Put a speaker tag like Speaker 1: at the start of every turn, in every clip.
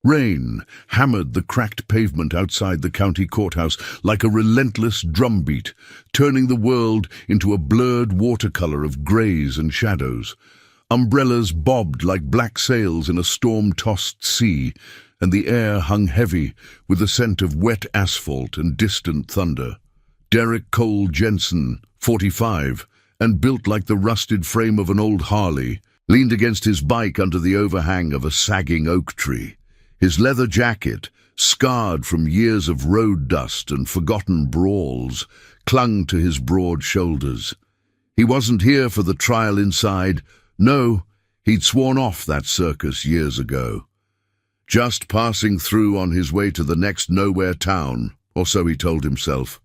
Speaker 1: Rain hammered the cracked pavement outside the county courthouse like a relentless drumbeat, turning the world into a blurred watercolor of greys and shadows. Umbrellas bobbed like black sails in a storm-tossed sea, and the air hung heavy with the scent of wet asphalt and distant thunder. Derek Cole Jensen, 45, and built like the rusted frame of an old Harley, leaned against his bike under the overhang of a sagging oak tree. His leather jacket, scarred from years of road dust and forgotten brawls, clung to his broad shoulders. He wasn't here for the trial inside. No, he'd sworn off that circus years ago. Just passing through on his way to the next nowhere town, or so he told himself.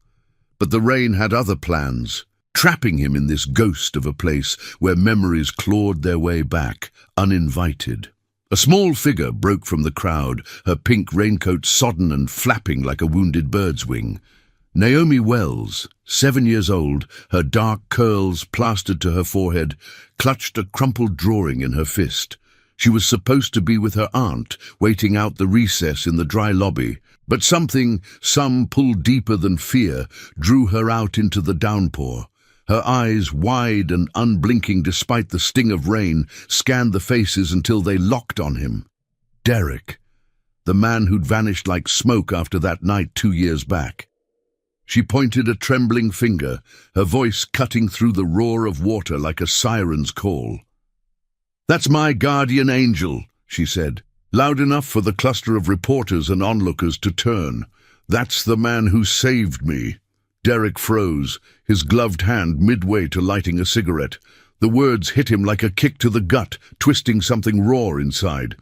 Speaker 1: But the rain had other plans, trapping him in this ghost of a place where memories clawed their way back, uninvited. A small figure broke from the crowd, her pink raincoat sodden and flapping like a wounded bird's wing. Naomi Wells, 7 years old, her dark curls plastered to her forehead, clutched a crumpled drawing in her fist. She was supposed to be with her aunt, waiting out the recess in the dry lobby, but some pull deeper than fear, drew her out into the downpour. Her eyes, wide and unblinking despite the sting of rain, scanned the faces until they locked on him. Derek, the man who'd vanished like smoke after that night 2 years back. She pointed a trembling finger, her voice cutting through the roar of water like a siren's call. "That's my guardian angel," she said, loud enough for the cluster of reporters and onlookers to turn. "That's the man who saved me." Derek froze, his gloved hand midway to lighting a cigarette. The words hit him like a kick to the gut, twisting something raw inside.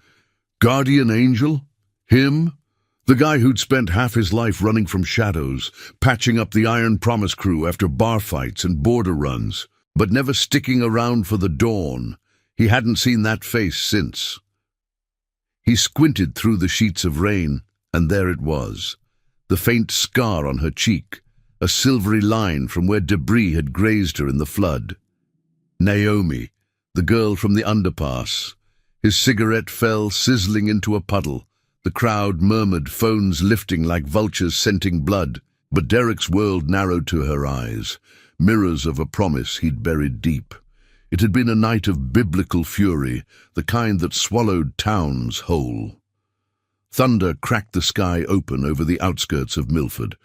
Speaker 1: Guardian angel? Him? The guy who'd spent half his life running from shadows, patching up the Iron Promise crew after bar fights and border runs, but never sticking around for the dawn. He hadn't seen that face since. He squinted through the sheets of rain, and there it was, the faint scar on her cheek, a silvery line from where debris had grazed her in the flood. Naomi, the girl from the underpass. His cigarette fell sizzling into a puddle. The crowd murmured, phones lifting like vultures scenting blood. But Derek's world narrowed to her eyes, mirrors of a promise he'd buried deep. It had been a night of biblical fury, the kind that swallowed towns whole. Thunder cracked the sky open over the outskirts of Milford,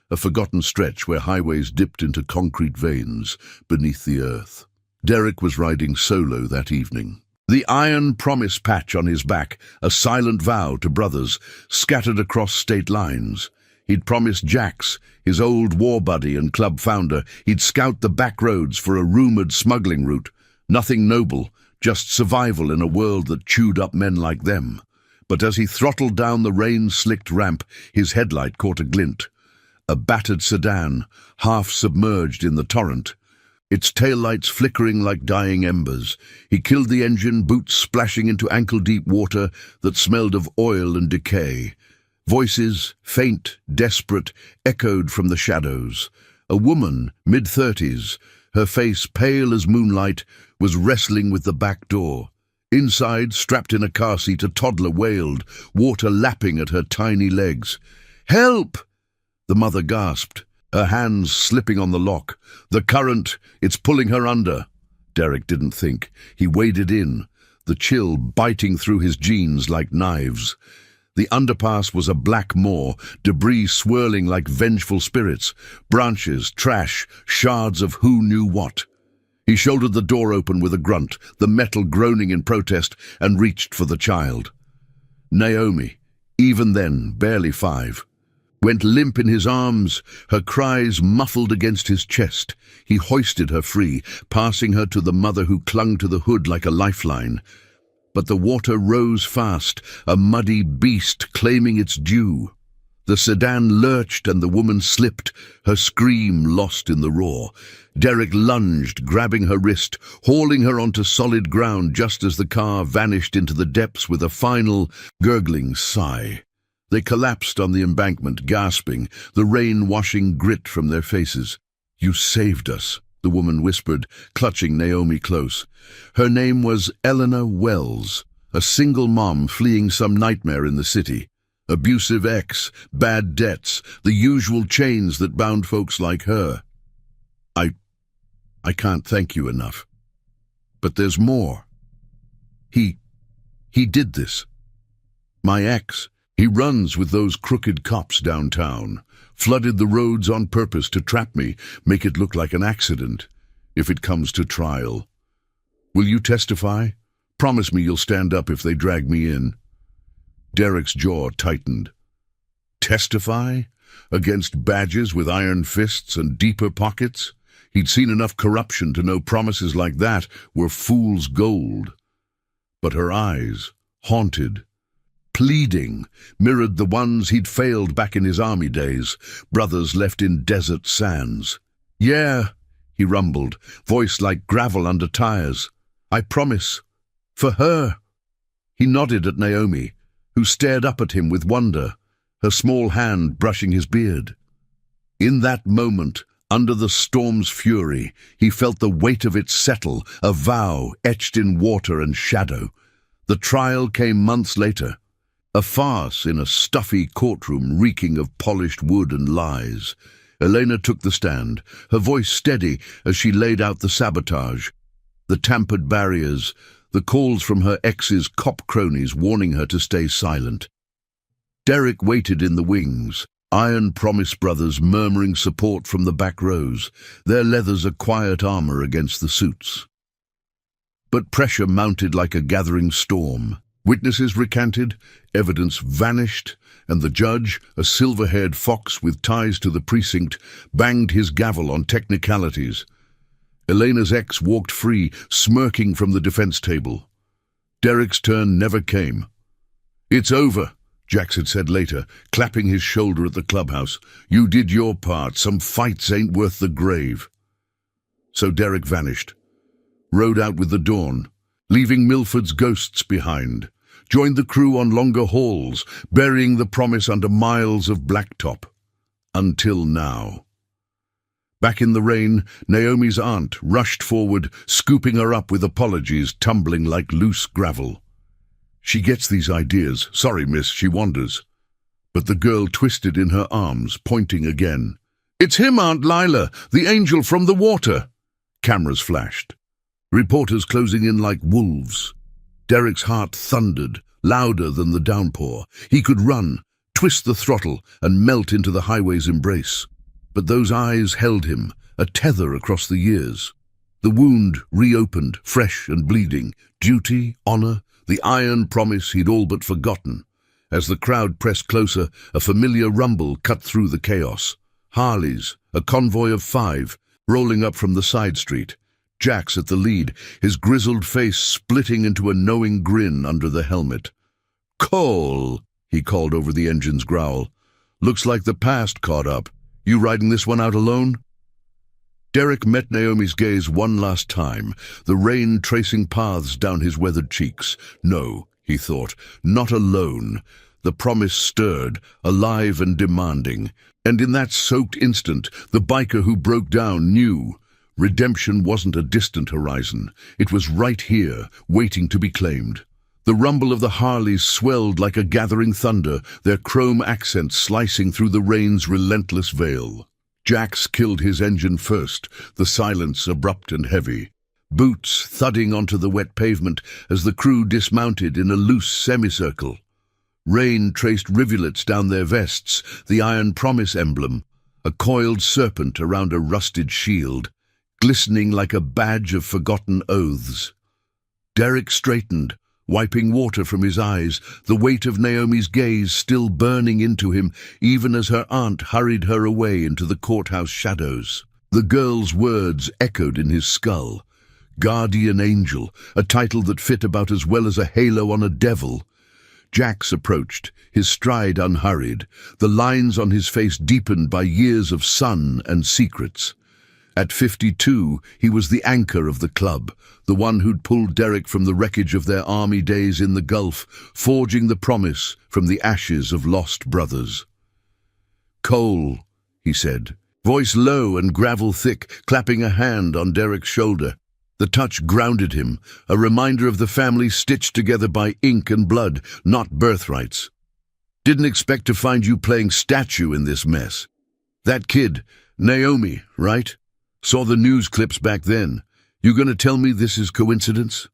Speaker 1: a forgotten stretch where highways dipped into concrete veins beneath the earth. Derek was riding solo that evening. The Iron Promise patch on his back, a silent vow to brothers, scattered across state lines. He'd promised Jax, his old war buddy and club founder, he'd scout the back roads for a rumored smuggling route. Nothing noble, just survival in a world that chewed up men like them. But as he throttled down the rain-slicked ramp, his headlight caught a glint. A battered sedan, half submerged in the torrent, its taillights flickering like dying embers. He killed the engine, boots splashing into ankle-deep water that smelled of oil and decay. Voices, faint, desperate, echoed from the shadows. A woman, mid-30s, her face pale as moonlight, was wrestling with the back door. Inside, strapped in a car seat, a toddler wailed, water lapping at her tiny legs. "Help!" The mother gasped, her hands slipping on the lock. "The current, it's pulling her under." Derek didn't think. He waded in, the chill biting through his jeans like knives. The underpass was a black moor, debris swirling like vengeful spirits, branches, trash, shards of who knew what. He shouldered the door open with a grunt, the metal groaning in protest, and reached for the child. Naomi, even then barely 5, went limp in his arms, her cries muffled against his chest. He hoisted her free, passing her to the mother who clung to the hood like a lifeline. But the water rose fast, a muddy beast claiming its due. The sedan lurched and the woman slipped, her scream lost in the roar. Derek lunged, grabbing her wrist, hauling her onto solid ground just as the car vanished into the depths with a final, gurgling sigh. They collapsed on the embankment, gasping, the rain washing grit from their faces. "You saved us," the woman whispered, clutching Naomi close. Her name was Eleanor Wells, A single mom fleeing some nightmare in the city. Abusive ex, bad debts, the usual chains that bound folks like her. I can't thank you enough. But there's more. He did this. My ex, he runs with those crooked cops downtown. Flooded the roads on purpose to trap me, make it look like an accident, if it comes to trial. Will you testify? Promise me you'll stand up if they drag me in. Derek's jaw tightened. Testify? Against badges with iron fists and deeper pockets? He'd seen enough corruption to know promises like that were fool's gold. But her eyes, haunted, pleading, mirrored the ones he'd failed back in his army days, brothers left in desert sands. Yeah, he rumbled, voice like gravel under tires. I promise. For her. He nodded at Naomi, who stared up at him with wonder, her small hand brushing his beard. In that moment, under the storm's fury, he felt the weight of it settle, a vow etched in water and shadow. The trial came months later, a farce in a stuffy courtroom reeking of polished wood and lies. Elena took the stand, her voice steady as she laid out the sabotage, the tampered barriers, the calls from her ex's cop cronies warning her to stay silent. Derek waited in the wings, Iron Promise brothers murmuring support from the back rows, their leathers a quiet armor against the suits. But pressure mounted like a gathering storm. Witnesses recanted, evidence vanished, and the judge, a silver-haired fox with ties to the precinct, banged his gavel on technicalities. Elena's ex walked free, smirking from the defense table. Derek's turn never came. It's over, Jax had said later, clapping his shoulder at the clubhouse. You did your part. Some fights ain't worth the grave. So Derek vanished, rode out with the dawn, leaving Milford's ghosts behind, joined the crew on longer hauls, burying the promise under miles of blacktop. Until now. Back in the rain, Naomi's aunt rushed forward, scooping her up with apologies tumbling like loose gravel. She gets these ideas. Sorry, miss, she wanders. But the girl twisted in her arms, pointing again. It's him, Aunt Lila, the angel from the water. Cameras flashed. Reporters closing in like wolves. Derek's heart thundered, louder than the downpour. He could run, twist the throttle, and melt into the highway's embrace. But those eyes held him, a tether across the years. The wound reopened, fresh and bleeding. Duty, honor, the iron promise he'd all but forgotten. As the crowd pressed closer, a familiar rumble cut through the chaos. Harleys, a convoy of 5, rolling up from the side street. Jax at the lead, his grizzled face splitting into a knowing grin under the helmet. Cole, he called over the engine's growl. Looks like the past caught up. You riding this one out alone? Derek met Naomi's gaze one last time, the rain tracing paths down his weathered cheeks. No, he thought, not alone. The promise stirred, alive and demanding. And in that soaked instant, the biker who broke down knew. Redemption wasn't a distant horizon. It was right here, waiting to be claimed. The rumble of the Harleys swelled like a gathering thunder, their chrome accents slicing through the rain's relentless veil. Jax killed his engine first, the silence abrupt and heavy. Boots thudding onto the wet pavement as the crew dismounted in a loose semicircle. Rain traced rivulets down their vests, the Iron Promise emblem, a coiled serpent around a rusted shield, glistening like a badge of forgotten oaths. Derek straightened, wiping water from his eyes, the weight of Naomi's gaze still burning into him, even as her aunt hurried her away into the courthouse shadows. The girl's words echoed in his skull. Guardian Angel, a title that fit about as well as a halo on a devil. Jax approached, his stride unhurried, the lines on his face deepened by years of sun and secrets. At 52, he was the anchor of the club, the one who'd pulled Derek from the wreckage of their army days in the Gulf, forging the promise from the ashes of lost brothers. Cole, he said, voice low and gravel thick, clapping a hand on Derek's shoulder. The touch grounded him, a reminder of the family stitched together by ink and blood, not birthrights. Didn't expect to find you playing statue in this mess. That kid, Naomi, right? Saw the news clips back then. You gonna tell me this is coincidence?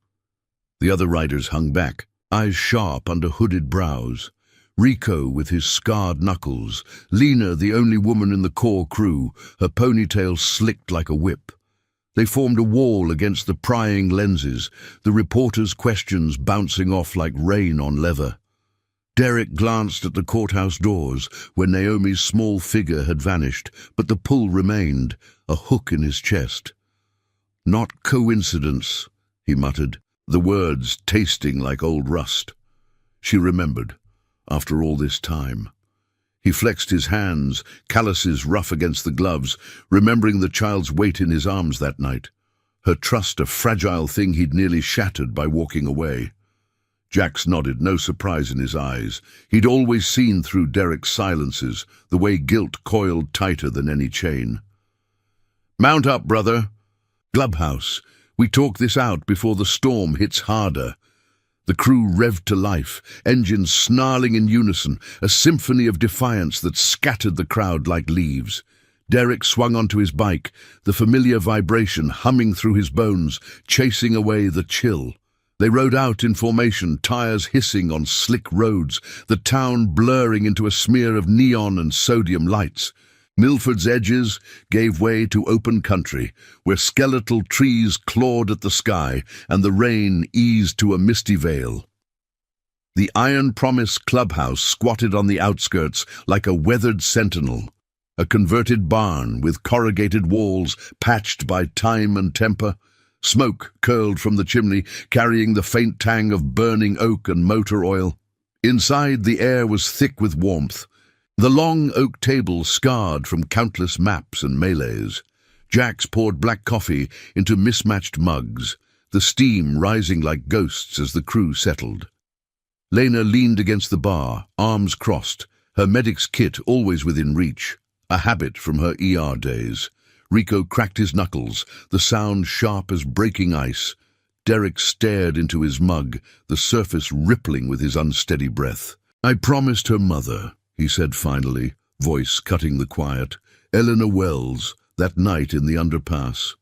Speaker 1: The other riders hung back, eyes sharp under hooded brows. Rico with his scarred knuckles, Lena the only woman in the core crew, her ponytail slicked like a whip. They formed a wall against the prying lenses, the reporters' questions bouncing off like rain on leather. Derek glanced at the courthouse doors, where Naomi's small figure had vanished, but the pull remained, a hook in his chest. "Not coincidence," he muttered, the words tasting like old rust. She remembered, after all this time. He flexed his hands, calluses rough against the gloves, remembering the child's weight in his arms that night. Her trust a fragile thing he'd nearly shattered by walking away. Jax nodded, no surprise in his eyes. He'd always seen through Derek's silences, the way guilt coiled tighter than any chain. "Mount up, brother." "Clubhouse, we talk this out before the storm hits harder." The crew revved to life, engines snarling in unison, a symphony of defiance that scattered the crowd like leaves. Derek swung onto his bike, the familiar vibration humming through his bones, chasing away the chill. They rode out in formation, tires hissing on slick roads, the town blurring into a smear of neon and sodium lights. Milford's edges gave way to open country, where skeletal trees clawed at the sky and the rain eased to a misty veil. The Iron Promise clubhouse squatted on the outskirts like a weathered sentinel, a converted barn with corrugated walls patched by time and temper. Smoke curled from the chimney, carrying the faint tang of burning oak and motor oil. Inside, the air was thick with warmth. The long oak table scarred from countless maps and melees. Jax poured black coffee into mismatched mugs, the steam rising like ghosts as the crew settled. Lena leaned against the bar, arms crossed, her medic's kit always within reach, a habit from her ER days. Rico cracked his knuckles, the sound sharp as breaking ice. Derek stared into his mug, the surface rippling with his unsteady breath. "I promised her mother," he said finally, voice cutting the quiet. "Eleanor Wells, that night in the underpass.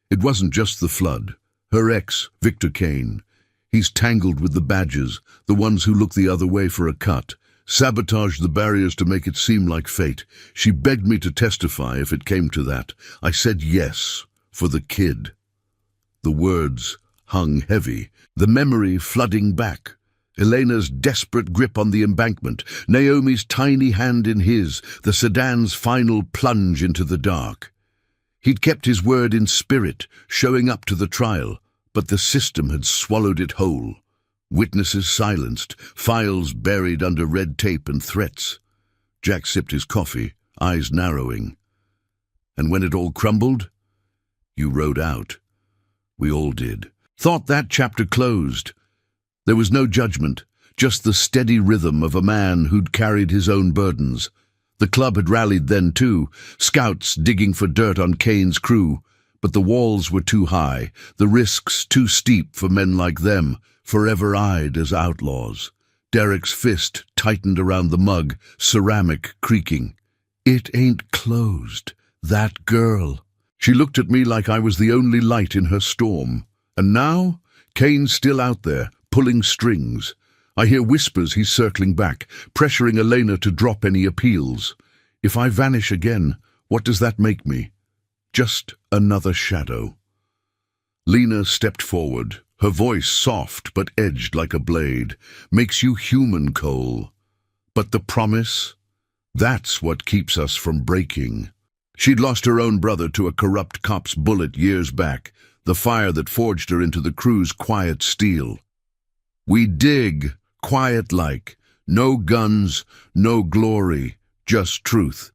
Speaker 1: It wasn't just the flood. Her ex, Victor Kane. He's tangled with the badgers, the ones who look the other way for a cut. Sabotaged the barriers to make it seem like fate. She begged me to testify if it came to that. I said yes, for the kid." The words hung heavy, the memory flooding back. Elena's desperate grip on the embankment, Naomi's tiny hand in his, the sedan's final plunge into the dark. He'd kept his word in spirit, showing up to the trial, but the system had swallowed it whole. Witnesses silenced, files buried under red tape and threats. Jack sipped his coffee, eyes narrowing. "And when it all crumbled, you rode out. We all did. Thought that chapter closed. There was no judgment, just the steady rhythm of a man who'd carried his own burdens. The club had rallied then too, scouts digging for dirt on Kane's crew, but the walls were too high, the risks too steep for men like them, forever eyed as outlaws. Derek's fist tightened around the mug, ceramic creaking. "It ain't closed. That girl." She looked at me like I was the only light in her storm. And now, Kane's still out there, pulling strings. I hear whispers he's circling back, pressuring Elena to drop any appeals. If I vanish again, what does that make me? Just another shadow. Lena stepped forward, her voice soft but edged like a blade. "Makes you human, Cole. But the promise? That's what keeps us from breaking." She'd lost her own brother to a corrupt cop's bullet years back, the fire that forged her into the crew's quiet steel. "We dig, quiet-like. No guns, no glory, just truth."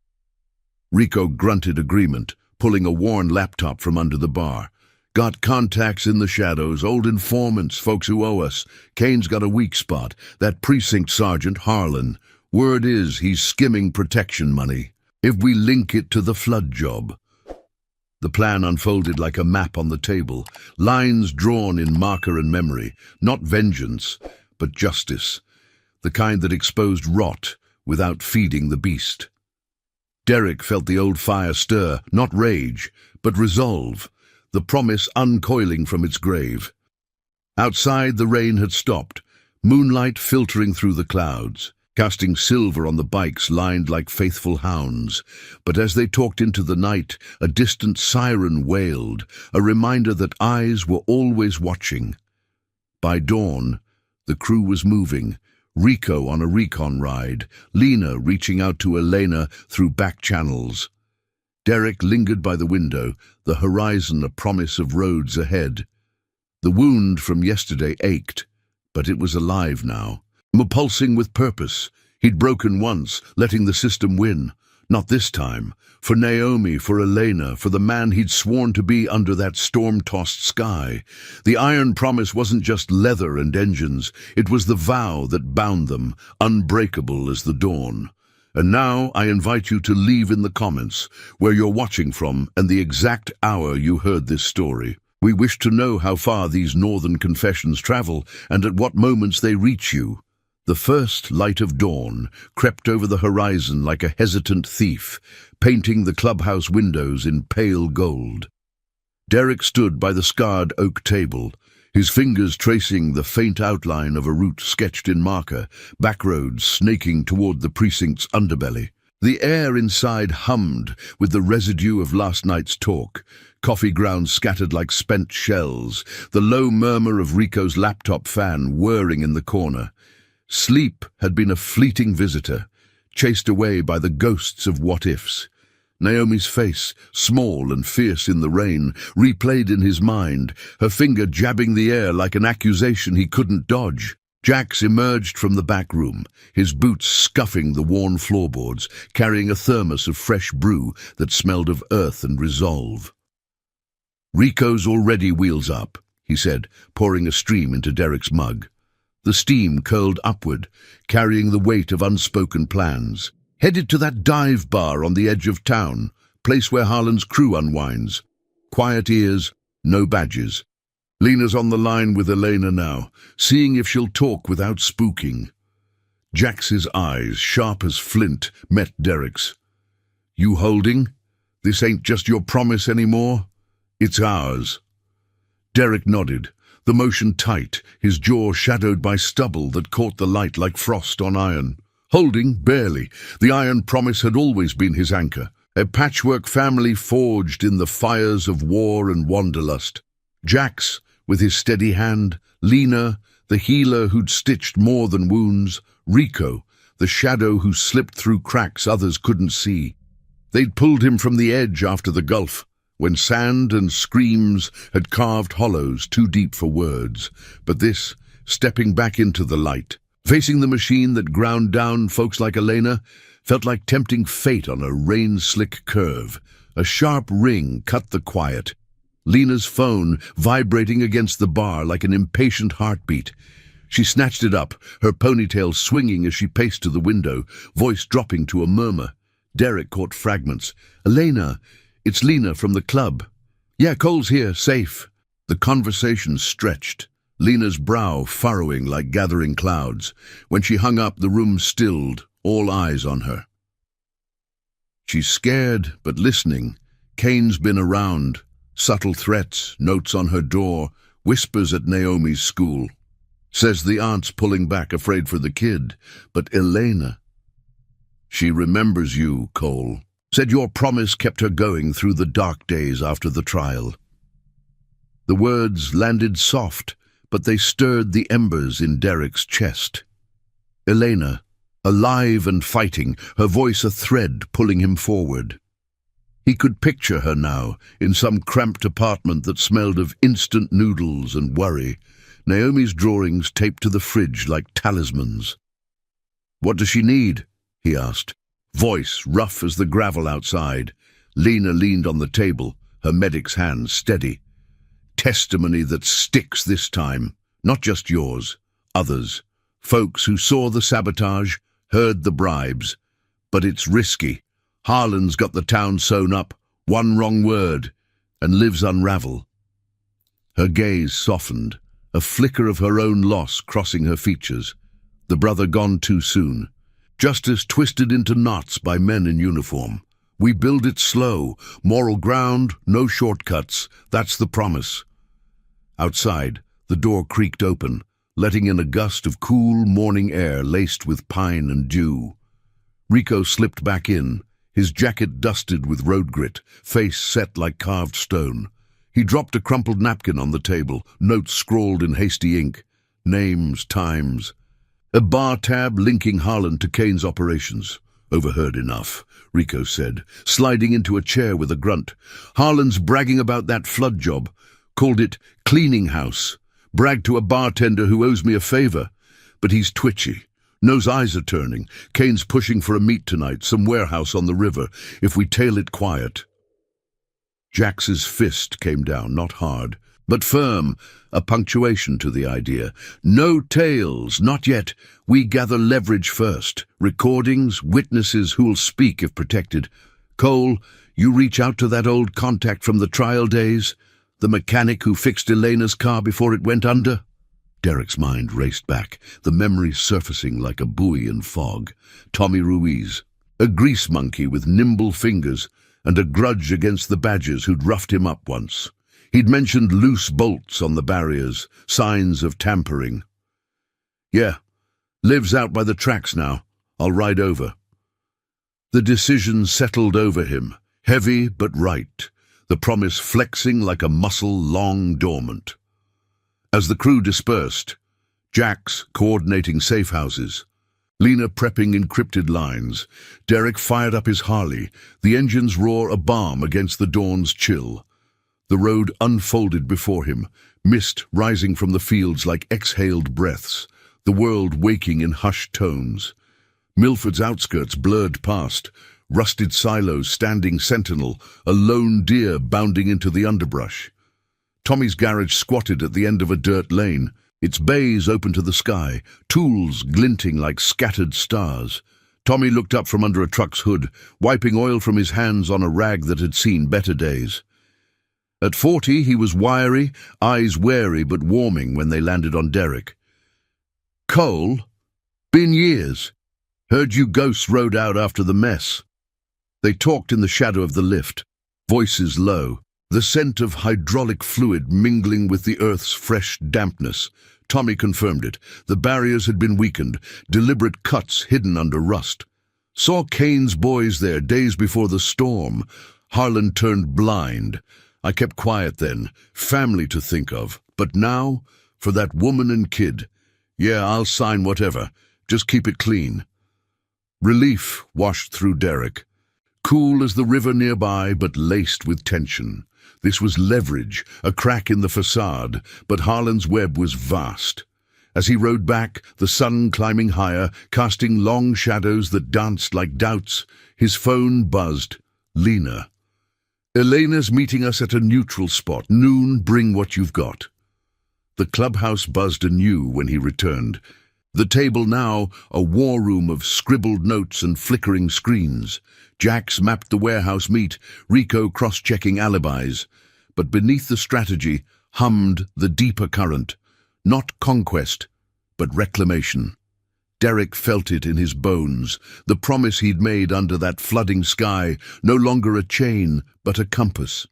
Speaker 1: Rico grunted agreement, pulling a worn laptop from under the bar. "Got contacts in the shadows, old informants, folks who owe us. Kane's got a weak spot, that precinct sergeant, Harlan. Word is he's skimming protection money. If we link it to the flood job." The plan unfolded like a map on the table, lines drawn in marker and memory, not vengeance, but justice, the kind that exposed rot without feeding the beast. Derek felt the old fire stir, not rage, but resolve, the promise uncoiling from its grave. Outside, the rain had stopped, moonlight filtering through the clouds, casting silver on the bikes lined like faithful hounds. But as they talked into the night, a distant siren wailed, a reminder that eyes were always watching. By dawn, the crew was moving, Rico on a recon ride, Lena reaching out to Elena through back channels. Derek lingered by the window, the horizon a promise of roads ahead. The wound from yesterday ached, but it was alive now, pulsing with purpose. He'd broken once, letting the system win. Not this time. For Naomi, for Elena, for the man he'd sworn to be under that storm-tossed sky. The iron promise wasn't just leather and engines. It was the vow that bound them, unbreakable as the dawn. And now I invite you to leave in the comments where you're watching from and the exact hour you heard this story. We wish to know how far these northern confessions travel and at what moments they reach you. The first light of dawn crept over the horizon like a hesitant thief, painting the clubhouse windows in pale gold. Derek stood by the scarred oak table, his fingers tracing the faint outline of a route sketched in marker, backroads snaking toward the precinct's underbelly. The air inside hummed with the residue of last night's talk, coffee grounds scattered like spent shells, the low murmur of Rico's laptop fan whirring in the corner. Sleep had been a fleeting visitor, chased away by the ghosts of what-ifs. Naomi's face, small and fierce in the rain, replayed in his mind, her finger jabbing the air like an accusation he couldn't dodge. Jax emerged from the back room, his boots scuffing the worn floorboards, carrying a thermos of fresh brew that smelled of earth and resolve. "Rico's already wheels up," he said, pouring a stream into Derek's mug. The steam curled upward, carrying the weight of unspoken plans. "Headed to that dive bar on the edge of town, place where Harlan's crew unwinds. Quiet ears, no badges. Lena's on the line with Elena now, seeing if she'll talk without spooking." Jax's eyes, sharp as flint, met Derek's. "You holding? This ain't just your promise anymore. It's ours." Derek nodded, the motion tight, his jaw shadowed by stubble that caught the light like frost on iron. Holding, barely. The iron promise had always been his anchor, a patchwork family forged in the fires of war and wanderlust. Jax, with his steady hand, Lena, the healer who'd stitched more than wounds, Rico, the shadow who slipped through cracks others couldn't see. They'd pulled him from the edge after the Gulf, when sand and screams had carved hollows too deep for words. But this, stepping back into the light, facing the machine that ground down folks like Elena, felt like tempting fate on a rain-slick curve. A sharp ring cut the quiet, Lena's phone vibrating against the bar like an impatient heartbeat. She snatched it up, her ponytail swinging as she paced to the window, voice dropping to a murmur. Derek caught fragments. "Elena, it's Lena from the club." "Yeah, Cole's here, safe." The conversation stretched, Lena's brow furrowing like gathering clouds. When she hung up, the room stilled, all eyes on her. She's scared, but listening. Kane's been around. Subtle threats, notes on her door, whispers at Naomi's school. Says the aunt's pulling back, afraid for the kid. But Elena... "She remembers you, Cole. Said your promise kept her going through the dark days after the trial." The words landed soft, but they stirred the embers in Derek's chest. Elena, alive and fighting, her voice a thread pulling him forward. He could picture her now, in some cramped apartment that smelled of instant noodles and worry, Naomi's drawings taped to the fridge like talismans. "What does she need?" he asked, voice rough as the gravel outside. Lena leaned on the table, her medic's hand steady. "Testimony that sticks this time, not just yours, others. Folks who saw the sabotage, heard the bribes. But it's risky. Harlan's got the town sewn up. One wrong word, and Liv's unravel. Her gaze softened, a flicker of her own loss crossing her features. The brother gone too soon. Justice twisted into knots by men in uniform. We build it slow, moral ground, no shortcuts. That's the promise. Outside, the door creaked open, letting in a gust of cool morning air laced with pine and dew. Rico slipped back in, his jacket dusted with road grit, face set like carved stone. He dropped a crumpled napkin on the table, notes scrawled in hasty ink. Names, times. A bar tab linking Harlan to Kane's operations. Overheard enough, Rico said, sliding into a chair with a grunt. Harlan's bragging about that flood job. Called it cleaning house. Bragged to a bartender who owes me a favor. But he's twitchy. Knows eyes are turning. Kane's pushing for a meet tonight, some warehouse on the river, if we tail it quiet. Jax's fist came down, not hard, but firm, a punctuation to the idea. No tails, not yet. We gather leverage first. Recordings, witnesses who'll speak if protected. Cole, you reach out to that old contact from the trial days, the mechanic who fixed Elena's car before it went under? Derek's mind raced back, the memories surfacing like a buoy in fog. Tommy Ruiz, a grease monkey with nimble fingers, and a grudge against the Badgers who'd roughed him up once. He'd mentioned loose bolts on the barriers, signs of tampering. Yeah, Liv's out by the tracks now. I'll ride over. The decision settled over him, heavy but right, the promise flexing like a muscle long dormant. As the crew dispersed, Jax coordinating safe houses, Lena prepping encrypted lines, Derek fired up his Harley, the engine's roar a balm against the dawn's chill. The road unfolded before him, mist rising from the fields like exhaled breaths, the world waking in hushed tones. Milford's outskirts blurred past, rusted silos standing sentinel, a lone deer bounding into the underbrush. Tommy's garage squatted at the end of a dirt lane, its bays open to the sky, tools glinting like scattered stars. Tommy looked up from under a truck's hood, wiping oil from his hands on a rag that had seen better days. At 40, he was wiry, eyes wary but warming when they landed on Derek. Cole? Been years. Heard you ghosts rode out after the mess. They talked in the shadow of the lift, voices low, the scent of hydraulic fluid mingling with the earth's fresh dampness. Tommy confirmed it. The barriers had been weakened, deliberate cuts hidden under rust. Saw Kane's boys there days before the storm. Harlan turned blind. I kept quiet then, family to think of. But now, for that woman and kid. Yeah, I'll sign whatever. Just keep it clean. Relief washed through Derek. Cool as the river nearby, but laced with tension. This was leverage, a crack in the facade, but Harlan's web was vast. As he rode back, the sun climbing higher, casting long shadows that danced like doubts, his phone buzzed. Lena. Elena's meeting us at a neutral spot. Noon, bring what you've got. The clubhouse buzzed anew when he returned. The table now, a war room of scribbled notes and flickering screens. Jax mapped the warehouse meet, Rico cross-checking alibis. But beneath the strategy hummed the deeper current. Not conquest, but reclamation. Derek felt it in his bones, the promise he'd made under that flooding sky, no longer a chain, but a compass.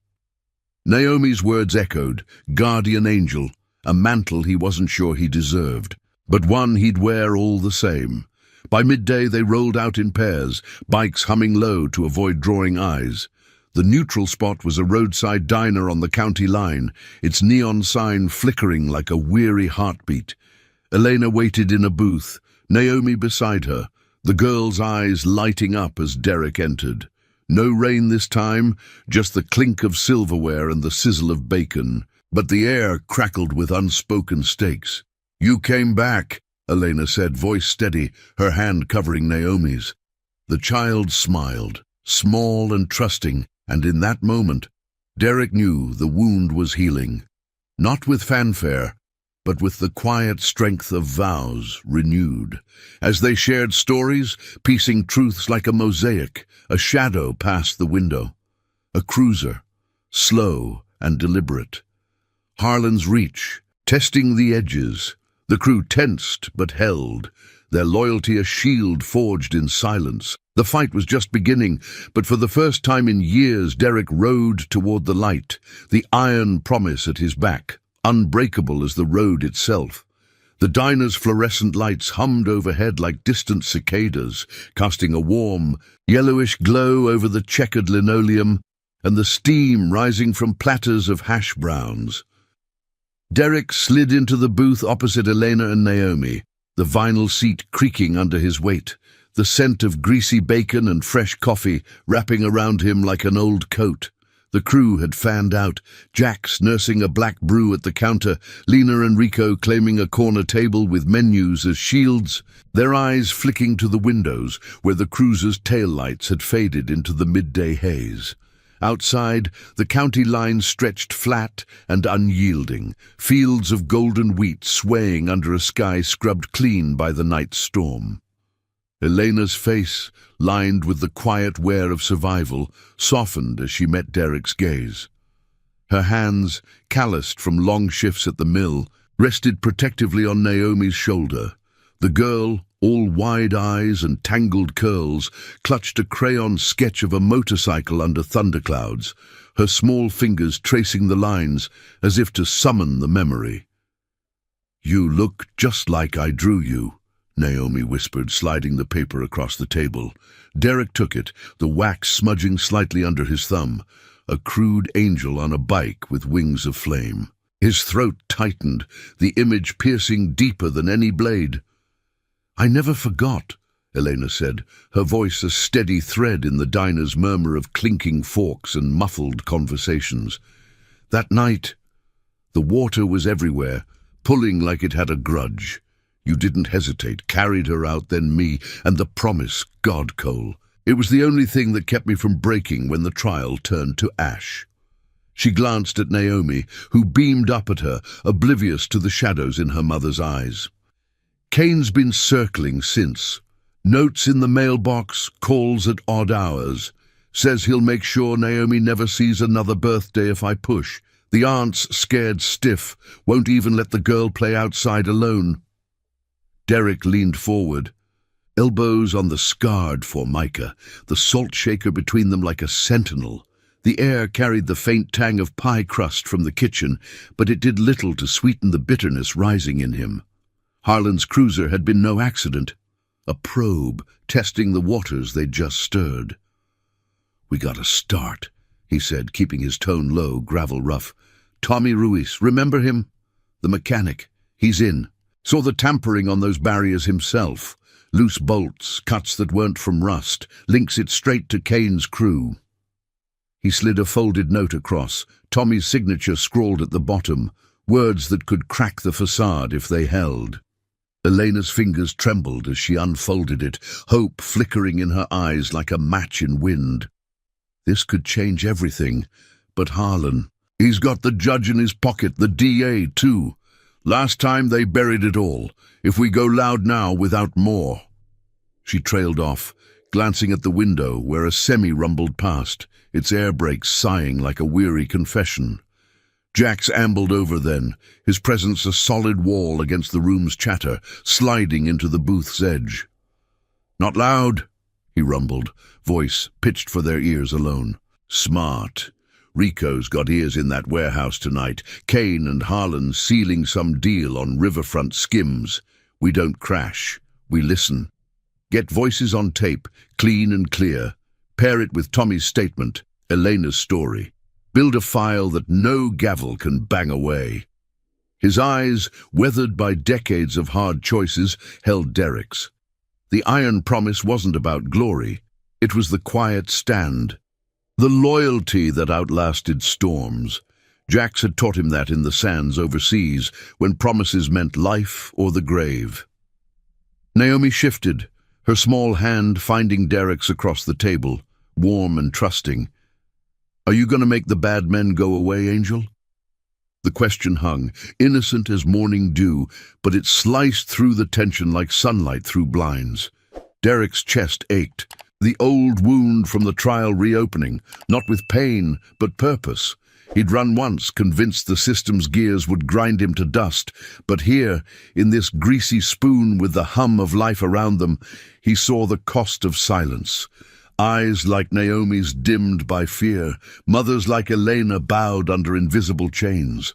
Speaker 1: Naomi's words echoed, guardian angel, a mantle he wasn't sure he deserved, but one he'd wear all the same. By midday they rolled out in pairs, bikes humming low to avoid drawing eyes. The neutral spot was a roadside diner on the county line, its neon sign flickering like a weary heartbeat. Elena waited in a booth, Naomi beside her, the girl's eyes lighting up as Derek entered. No rain this time, just the clink of silverware and the sizzle of bacon, but the air crackled with unspoken stakes. "You came back," Elena said, voice steady, her hand covering Naomi's. The child smiled, small and trusting, and in that moment, Derek knew the wound was healing. Not with fanfare, but with the quiet strength of vows renewed. As they shared stories, piecing truths like a mosaic, a shadow passed the window. A cruiser, slow and deliberate. Harlan's reach, testing the edges. The crew tensed but held, their loyalty a shield forged in silence. The fight was just beginning, but for the first time in years Derek rode toward the light, the iron promise at his back, unbreakable as the road itself. The diner's fluorescent lights hummed overhead like distant cicadas, casting a warm, yellowish glow over the checkered linoleum and the steam rising from platters of hash browns. Derek slid into the booth opposite Elena and Naomi, the vinyl seat creaking under his weight, the scent of greasy bacon and fresh coffee wrapping around him like an old coat. The crew had fanned out, Jax nursing a black brew at the counter, Lena and Rico claiming a corner table with menus as shields, their eyes flicking to the windows where the cruiser's taillights had faded into the midday haze. Outside, the county line stretched flat and unyielding, fields of golden wheat swaying under a sky scrubbed clean by the night's storm. Elena's face, lined with the quiet wear of survival, softened as she met Derek's gaze. Her hands, calloused from long shifts at the mill, rested protectively on Naomi's shoulder. The girl, all wide eyes and tangled curls, clutched a crayon sketch of a motorcycle under thunderclouds, her small fingers tracing the lines as if to summon the memory. "You look just like I drew you," Naomi whispered, sliding the paper across the table. Derek took it, the wax smudging slightly under his thumb, a crude angel on a bike with wings of flame. His throat tightened, the image piercing deeper than any blade. "I never forgot," Elena said, her voice a steady thread in the diner's murmur of clinking forks and muffled conversations. "That night, the water was everywhere, pulling like it had a grudge. You didn't hesitate, carried her out, then me, and the promise, God, Cole. It was the only thing that kept me from breaking when the trial turned to ash." She glanced at Naomi, who beamed up at her, oblivious to the shadows in her mother's eyes. "Kane's been circling since. Notes in the mailbox, calls at odd hours. Says he'll make sure Naomi never sees another birthday if I push. The aunt's scared stiff, won't even let the girl play outside alone." Derek leaned forward, elbows on the scarred Formica, the salt shaker between them like a sentinel. The air carried the faint tang of pie crust from the kitchen, but it did little to sweeten the bitterness rising in him. Harlan's cruiser had been no accident, a probe testing the waters they'd just stirred. "We gotta start," he said, keeping his tone low, gravel rough. "Tommy Ruiz, remember him? The mechanic. He's in. Saw the tampering on those barriers himself. Loose bolts, cuts that weren't from rust, links it straight to Kane's crew." He slid a folded note across, Tommy's signature scrawled at the bottom, words that could crack the facade if they held. Elena's fingers trembled as she unfolded it, hope flickering in her eyes like a match in wind. This could change everything, but Harlan, he's got the judge in his pocket, the DA too. Last time they buried it all. If we go loud now without more. She trailed off, glancing at the window where a semi rumbled past, its air brakes sighing like a weary confession. Jax ambled over then, his presence a solid wall against the room's chatter, sliding into the booth's edge. "Not loud," he rumbled, voice pitched for their ears alone. "Smart. Rico's got ears in that warehouse tonight. Kane and Harlan sealing some deal on riverfront skims. We don't crash. We listen. Get voices on tape, clean and clear. Pair it with Tommy's statement, Elena's story. Build a file that no gavel can bang away." His eyes, weathered by decades of hard choices, held Derek's. The iron promise wasn't about glory. It was the quiet stand. The loyalty that outlasted storms. Jax had taught him that in the sands overseas, when promises meant life or the grave. Naomi shifted, her small hand finding Derek's across the table, warm and trusting. "Are you going to make the bad men go away, Angel?" The question hung, innocent as morning dew, but it sliced through the tension like sunlight through blinds. Derek's chest ached, The old wound from the trial reopening, not with pain, but purpose. He'd run once, convinced the system's gears would grind him to dust, but here, in this greasy spoon with the hum of life around them, he saw the cost of silence. Eyes like Naomi's dimmed by fear, mothers like Elena bowed under invisible chains.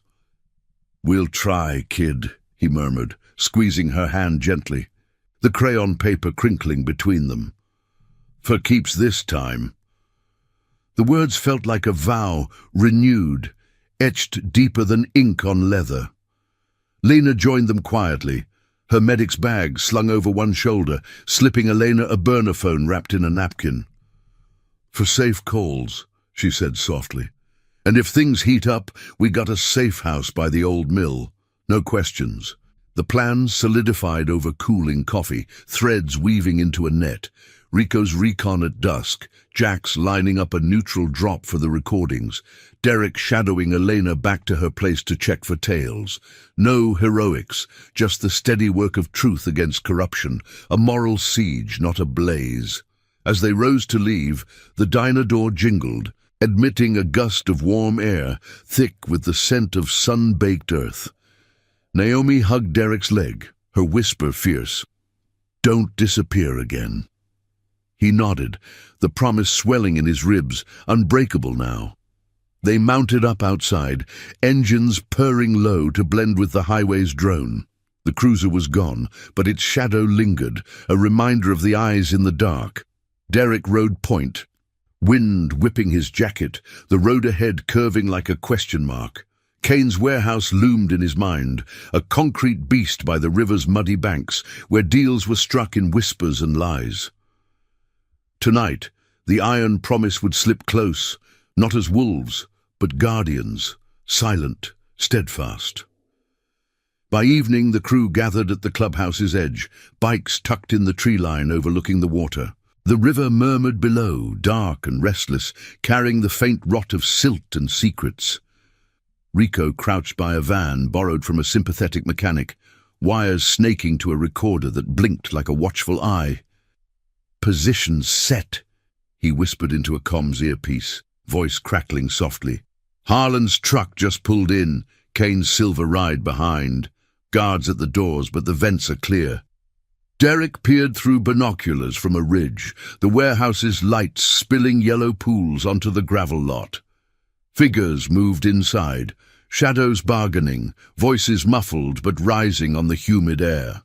Speaker 1: "We'll try, kid," he murmured, squeezing her hand gently, the crayon paper crinkling between them. "For keeps this time." The words felt like a vow, renewed, etched deeper than ink on leather. Lena joined them quietly, her medic's bag slung over one shoulder, slipping Elena a burner phone wrapped in a napkin. "For safe calls," she said softly. "And if things heat up, we got a safe house by the old mill. No questions." The plan solidified over cooling coffee, threads weaving into a net. Rico's recon at dusk, Jax lining up a neutral drop for the recordings, Derek shadowing Elena back to her place to check for tails. No heroics, just the steady work of truth against corruption, a moral siege, not a blaze. As they rose to leave, the diner door jingled, admitting a gust of warm air, thick with the scent of sun-baked earth. Naomi hugged Derek's leg, her whisper fierce. "Don't disappear again." He nodded, the promise swelling in his ribs, unbreakable now. They mounted up outside, engines purring low to blend with the highway's drone. The cruiser was gone, but its shadow lingered, a reminder of the eyes in the dark. Derek rode point, wind whipping his jacket, the road ahead curving like a question mark. Kane's warehouse loomed in his mind, a concrete beast by the river's muddy banks, where deals were struck in whispers and lies. Tonight, the iron promise would slip close, not as wolves, but guardians, silent, steadfast. By evening, the crew gathered at the clubhouse's edge, bikes tucked in the tree line overlooking the water. The river murmured below, dark and restless, carrying the faint rot of silt and secrets. Rico crouched by a van borrowed from a sympathetic mechanic, wires snaking to a recorder that blinked like a watchful eye. "Position set," he whispered into a comms earpiece, voice crackling softly. Harlan's truck just pulled in, Kane's silver ride behind. Guards at the doors, but the vents are clear. Derek peered through binoculars from a ridge, the warehouse's lights spilling yellow pools onto the gravel lot. Figures moved inside, shadows bargaining, voices muffled but rising on the humid air.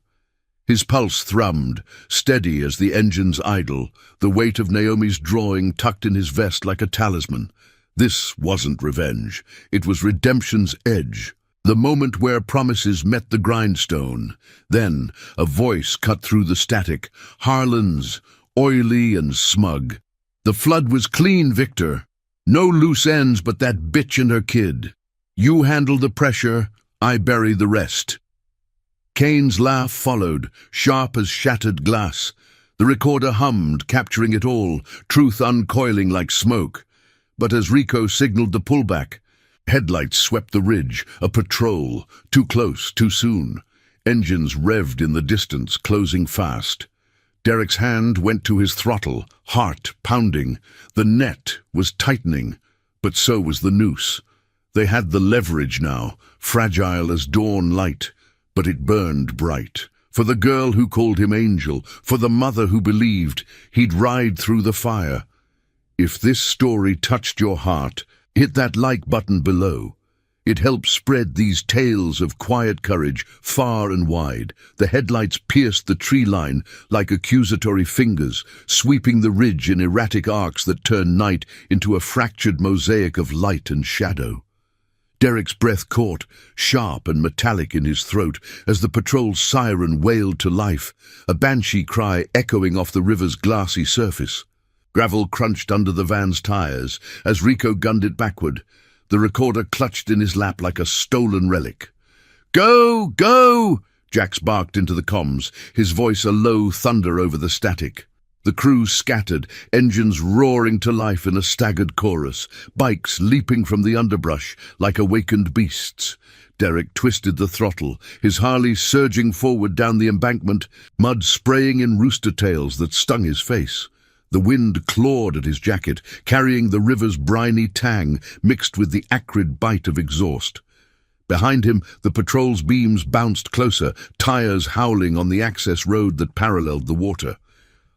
Speaker 1: His pulse thrummed, steady as the engines idle, the weight of Naomi's drawing tucked in his vest like a talisman. This wasn't revenge, it was redemption's edge, the moment where promises met the grindstone. Then a voice cut through the static, Harlan's, oily and smug. "The flood was clean, Victor. No loose ends but that bitch and her kid. You handle the pressure, I bury the rest." Kane's laugh followed, sharp as shattered glass. The recorder hummed, capturing it all, truth uncoiling like smoke. But as Rico signaled the pullback, headlights swept the ridge, a patrol, too close, too soon. Engines revved in the distance, closing fast. Derek's hand went to his throttle, heart pounding. The net was tightening, but so was the noose. They had the leverage now, fragile as dawn light, but it burned bright. For the girl who called him angel, for the mother who believed, he'd ride through the fire. If this story touched your heart, hit that like button below. It helps spread these tales of quiet courage far and wide. The headlights pierced the tree line like accusatory fingers, sweeping the ridge in erratic arcs that turned night into a fractured mosaic of light and shadow. Derek's breath caught, sharp and metallic in his throat, as the patrol's siren wailed to life, a banshee cry echoing off the river's glassy surface. Gravel crunched under the van's tires as Rico gunned it backward. The recorder clutched in his lap like a stolen relic. "Go! Go!" Jax barked into the comms, his voice a low thunder over the static. The crew scattered, engines roaring to life in a staggered chorus, bikes leaping from the underbrush like awakened beasts. Derek twisted the throttle, his Harley surging forward down the embankment, mud spraying in rooster tails that stung his face. The wind clawed at his jacket, carrying the river's briny tang mixed with the acrid bite of exhaust. Behind him, the patrol's beams bounced closer, tires howling on the access road that paralleled the water.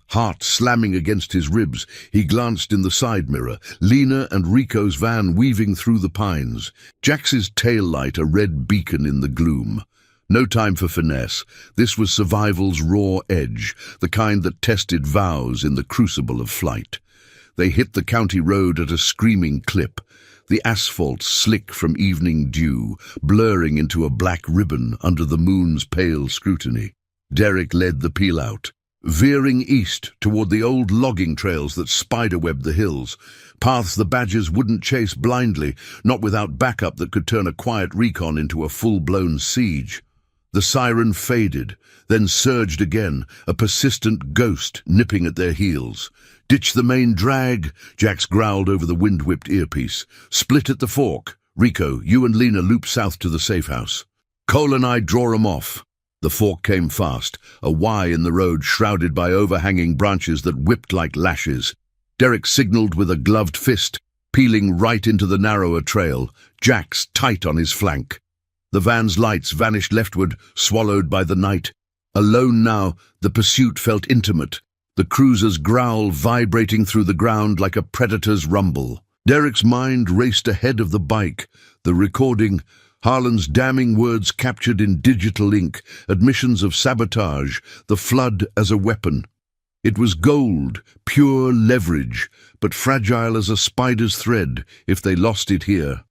Speaker 1: Heart slamming against his ribs, he glanced in the side mirror, Lena and Rico's van weaving through the pines, Jax's tail light a red beacon in the gloom. No time for finesse. This was survival's raw edge, the kind that tested vows in the crucible of flight. They hit the county road at a screaming clip, the asphalt slick from evening dew, blurring into a black ribbon under the moon's pale scrutiny. Derek led the peel-out, veering east toward the old logging trails that spiderwebbed the hills, paths the Badgers wouldn't chase blindly, not without backup that could turn a quiet recon into a full-blown siege. The siren faded, then surged again, a persistent ghost nipping at their heels. Ditch the main drag, Jax growled over the wind-whipped earpiece. Split at the fork. Rico, you and Lena loop south to the safe house. Cole and I draw 'em off. The fork came fast, a Y in the road shrouded by overhanging branches that whipped like lashes. Derek signaled with a gloved fist, peeling right into the narrower trail, Jax tight on his flank. The van's lights vanished leftward, swallowed by the night. Alone now, the pursuit felt intimate, the cruiser's growl vibrating through the ground like a predator's rumble. Derek's mind raced ahead of the bike, the recording, Harlan's damning words captured in digital ink, admissions of sabotage, the flood as a weapon. It was gold, pure leverage, but fragile as a spider's thread if they lost it here.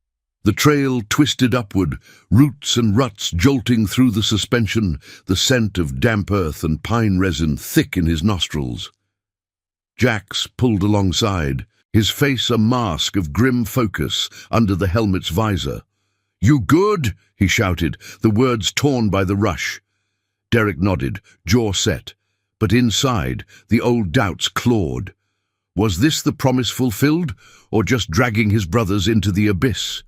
Speaker 1: The trail twisted upward, roots and ruts jolting through the suspension, the scent of damp earth and pine resin thick in his nostrils. Jax pulled alongside, his face a mask of grim focus under the helmet's visor. "You good?" he shouted, the words torn by the rush. Derek nodded, jaw set, but inside, the old doubts clawed. Was this the promise fulfilled, or just dragging his brothers into the abyss?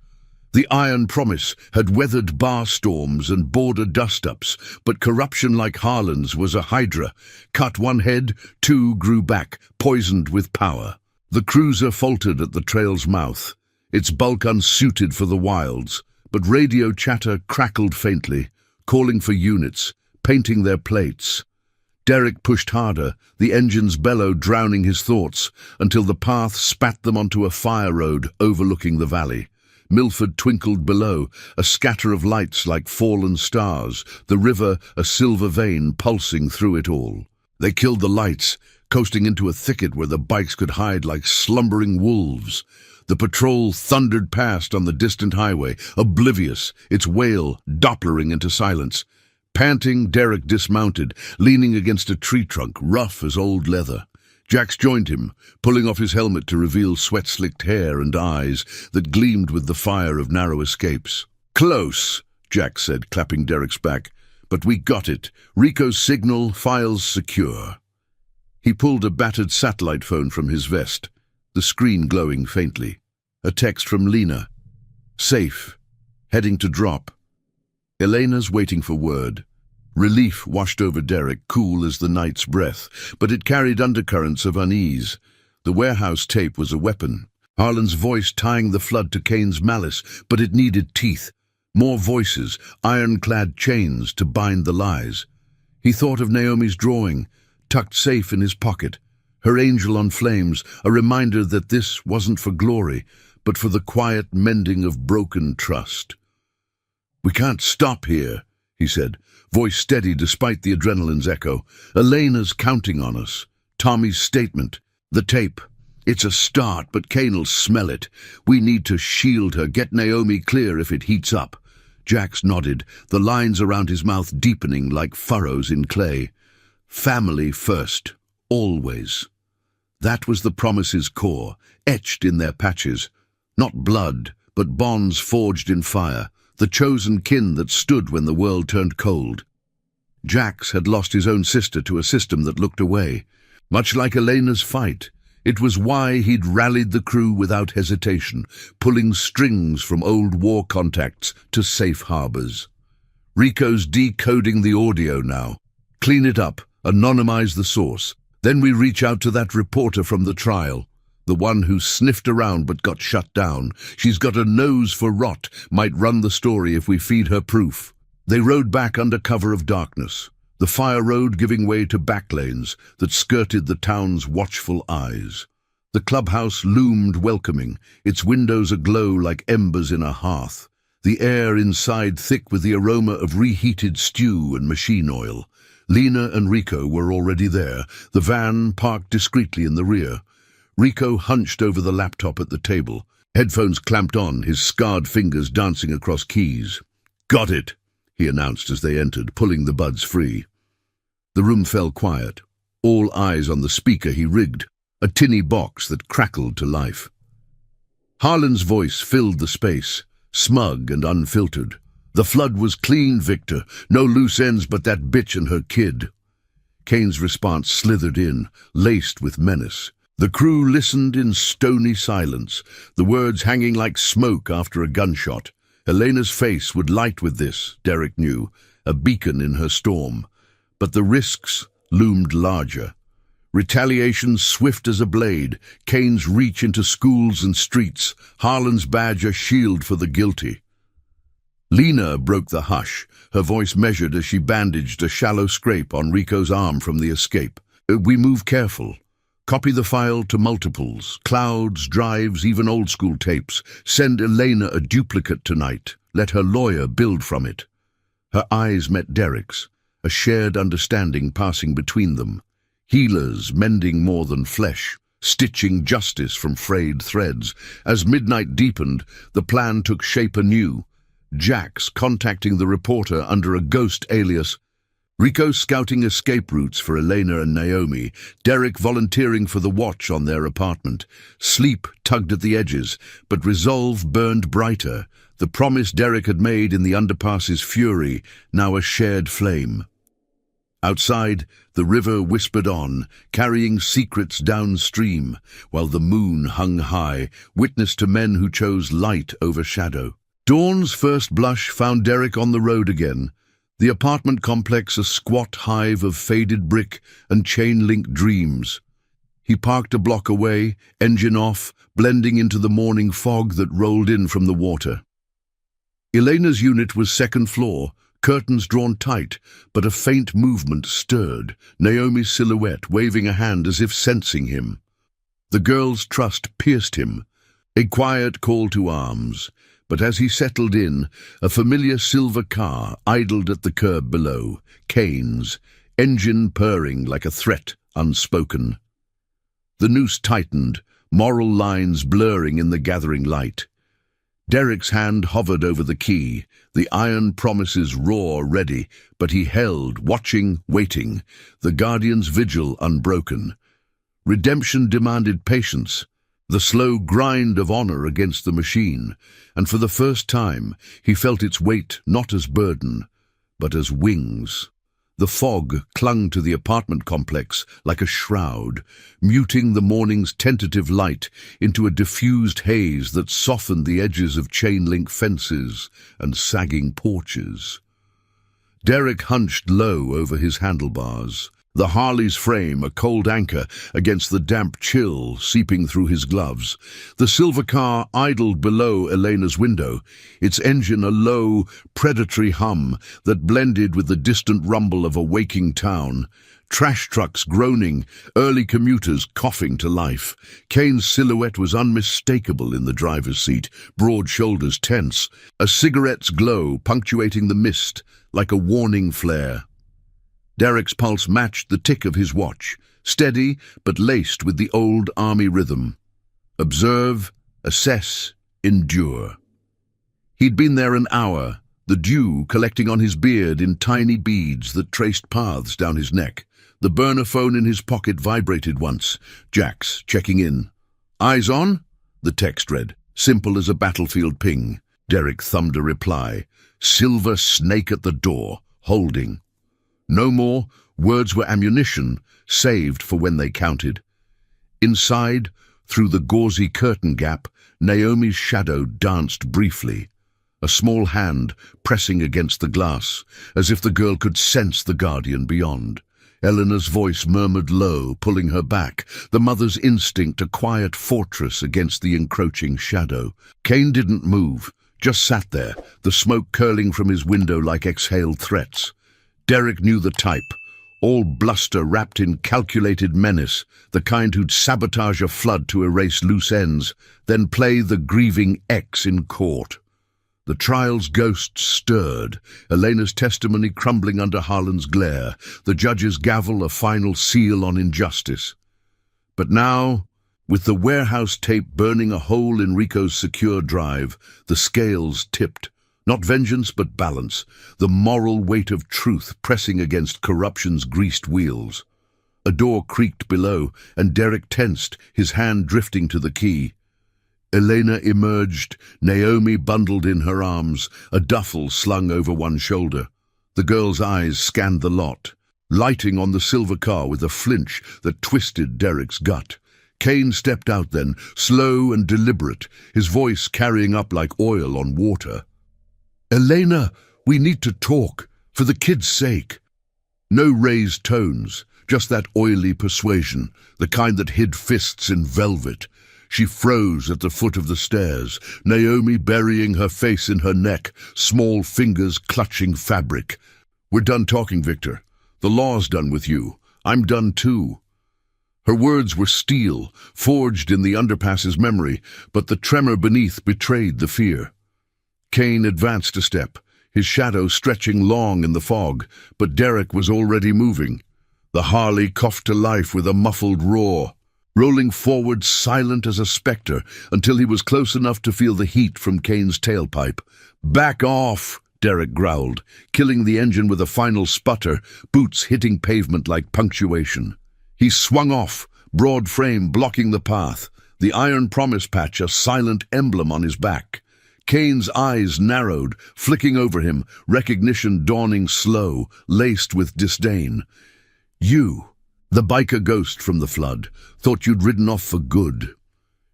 Speaker 1: The iron promise had weathered bar storms and border dust-ups, but corruption like Harlan's was a hydra. Cut one head, two grew back, poisoned with power. The cruiser faltered at the trail's mouth, its bulk unsuited for the wilds, but radio chatter crackled faintly, calling for units, painting their plates. Derek pushed harder, the engine's bellow drowning his thoughts, until the path spat them onto a fire road overlooking the valley. Milford twinkled below, a scatter of lights like fallen stars, the river a silver vein pulsing through it all. They killed the lights, coasting into a thicket where the bikes could hide like slumbering wolves. The patrol thundered past on the distant highway, oblivious, its wail dopplering into silence. Panting, Derek dismounted, leaning against a tree trunk, rough as old leather. Jax joined him, pulling off his helmet to reveal sweat-slicked hair and eyes that gleamed with the fire of narrow escapes. "Close," Jax said, clapping Derek's back. "But we got it. Rico's signal, files secure." He pulled a battered satellite phone from his vest, the screen glowing faintly. A text from Lena. "Safe. Heading to drop." Elena's waiting for word. Relief washed over Derek, cool as the night's breath, but it carried undercurrents of unease. The warehouse tape was a weapon. Harlan's voice tying the flood to Kane's malice, but it needed teeth. More voices, ironclad chains to bind the lies. He thought of Naomi's drawing, tucked safe in his pocket. Her angel on flames, a reminder that this wasn't for glory, but for the quiet mending of broken trust. "We can't stop here," he said, voice steady despite the adrenaline's echo. "Elena's counting on us. Tommy's statement. The tape. It's a start, but Kane'll smell it. We need to shield her, get Naomi clear if it heats up." Jax nodded, the lines around his mouth deepening like furrows in clay. Family first. Always. That was the promise's core, etched in their patches. Not blood, but bonds forged in fire. The chosen kin that stood when the world turned cold. Jax had lost his own sister to a system that looked away. Much like Elena's fight, it was why he'd rallied the crew without hesitation, pulling strings from old war contacts to safe harbors. Rico's decoding the audio now. Clean it up, anonymize the source. Then we reach out to that reporter from the trial, the one who sniffed around but got shut down. She's got a nose for rot, might run the story if we feed her proof. They rode back under cover of darkness, the fire road giving way to back lanes that skirted the town's watchful eyes. The clubhouse loomed welcoming, its windows aglow like embers in a hearth, the air inside thick with the aroma of reheated stew and machine oil. Lena and Rico were already there, the van parked discreetly in the rear. Rico hunched over the laptop at the table, headphones clamped on, his scarred fingers dancing across keys. "Got it," he announced as they entered, pulling the buds free. The room fell quiet, all eyes on the speaker he rigged, a tinny box that crackled to life. Harlan's voice filled the space, smug and unfiltered. "The flood was clean, Victor. No loose ends but that bitch and her kid." Kane's response slithered in, laced with menace. The crew listened in stony silence, the words hanging like smoke after a gunshot. Elena's face would light with this, Derek knew, a beacon in her storm. But the risks loomed larger. Retaliation swift as a blade, Kane's reach into schools and streets, Harlan's badge a shield for the guilty. Lena broke the hush, her voice measured as she bandaged a shallow scrape on Rico's arm from the escape. "We move careful. Copy the file to multiples, clouds, drives, even old-school tapes. Send Elena a duplicate tonight. Let her lawyer build from it." Her eyes met Derek's, a shared understanding passing between them. Healers mending more than flesh, stitching justice from frayed threads. As midnight deepened, the plan took shape anew. Jax contacting the reporter under a ghost alias, Rico scouting escape routes for Elena and Naomi, Derek volunteering for the watch on their apartment. Sleep tugged at the edges, but resolve burned brighter. The promise Derek had made in the underpass's fury, now a shared flame. Outside, the river whispered on, carrying secrets downstream, while the moon hung high, witness to men who chose light over shadow. Dawn's first blush found Derek on the road again, the apartment complex a squat hive of faded brick and chain-link dreams. He parked a block away, engine off, blending into the morning fog that rolled in from the water. Elena's unit was second floor, curtains drawn tight, but a faint movement stirred, Naomi's silhouette waving a hand as if sensing him. The girl's trust pierced him, a quiet call to arms. But as he settled in, a familiar silver car idled at the curb below, Kane's, engine purring like a threat unspoken. The noose tightened, moral lines blurring in the gathering light. Derek's hand hovered over the key, the iron promises raw ready, but he held, watching, waiting, the Guardian's vigil unbroken. Redemption demanded patience, the slow grind of honor against the machine, and for the first time he felt its weight not as burden, but as wings. The fog clung to the apartment complex like a shroud, muting the morning's tentative light into a diffused haze that softened the edges of chain-link fences and sagging porches. Derek hunched low over his handlebars, the Harley's frame a cold anchor against the damp chill seeping through his gloves. The silver car idled below Elena's window, its engine a low, predatory hum that blended with the distant rumble of a waking town. Trash trucks groaning, early commuters coughing to life. Kane's silhouette was unmistakable in the driver's seat, broad shoulders tense, a cigarette's glow punctuating the mist like a warning flare. Derek's pulse matched the tick of his watch, steady but laced with the old army rhythm. Observe, assess, endure. He'd been there an hour, the dew collecting on his beard in tiny beads that traced paths down his neck. The burner phone in his pocket vibrated once. Jax, checking in. "Eyes on?" the text read, simple as a battlefield ping. Derek thumbed a reply. Silver snake at the door, holding. No more, words were ammunition, saved for when they counted. Inside, through the gauzy curtain gap, Naomi's shadow danced briefly, a small hand pressing against the glass, as if the girl could sense the Guardian beyond. Eleanor's voice murmured low, pulling her back, the mother's instinct a quiet fortress against the encroaching shadow. Kane didn't move, just sat there, the smoke curling from his window like exhaled threats. Derek knew the type, all bluster wrapped in calculated menace, the kind who'd sabotage a flood to erase loose ends, then play the grieving X in court. The trial's ghost stirred, Elena's testimony crumbling under Harlan's glare, the judge's gavel a final seal on injustice. But now, with the warehouse tape burning a hole in Rico's secure drive, the scales tipped. Not vengeance, but balance, the moral weight of truth pressing against corruption's greased wheels. A door creaked below, and Derek tensed, his hand drifting to the key. Elena emerged, Naomi bundled in her arms, a duffel slung over one shoulder. The girl's eyes scanned the lot, lighting on the silver car with a flinch that twisted Derek's gut. Kane stepped out then, slow and deliberate, his voice carrying up like oil on water. "Elena, we need to talk, for the kid's sake." No raised tones, just that oily persuasion, the kind that hid fists in velvet. She froze at the foot of the stairs, Naomi burying her face in her neck, small fingers clutching fabric. "We're done talking, Victor. The law's done with you. I'm done too." Her words were steel, forged in the underpass's memory, but the tremor beneath betrayed the fear. Kane advanced a step, his shadow stretching long in the fog, but Derek was already moving. The Harley coughed to life with a muffled roar, rolling forward silent as a spectre until he was close enough to feel the heat from Kane's tailpipe. "Back off!" Derek growled, killing the engine with a final sputter, boots hitting pavement like punctuation. He swung off, broad frame blocking the path, the iron promise patch a silent emblem on his back. Kane's eyes narrowed, flicking over him, recognition dawning slow, laced with disdain. "You, the biker ghost from the flood, thought you'd ridden off for good."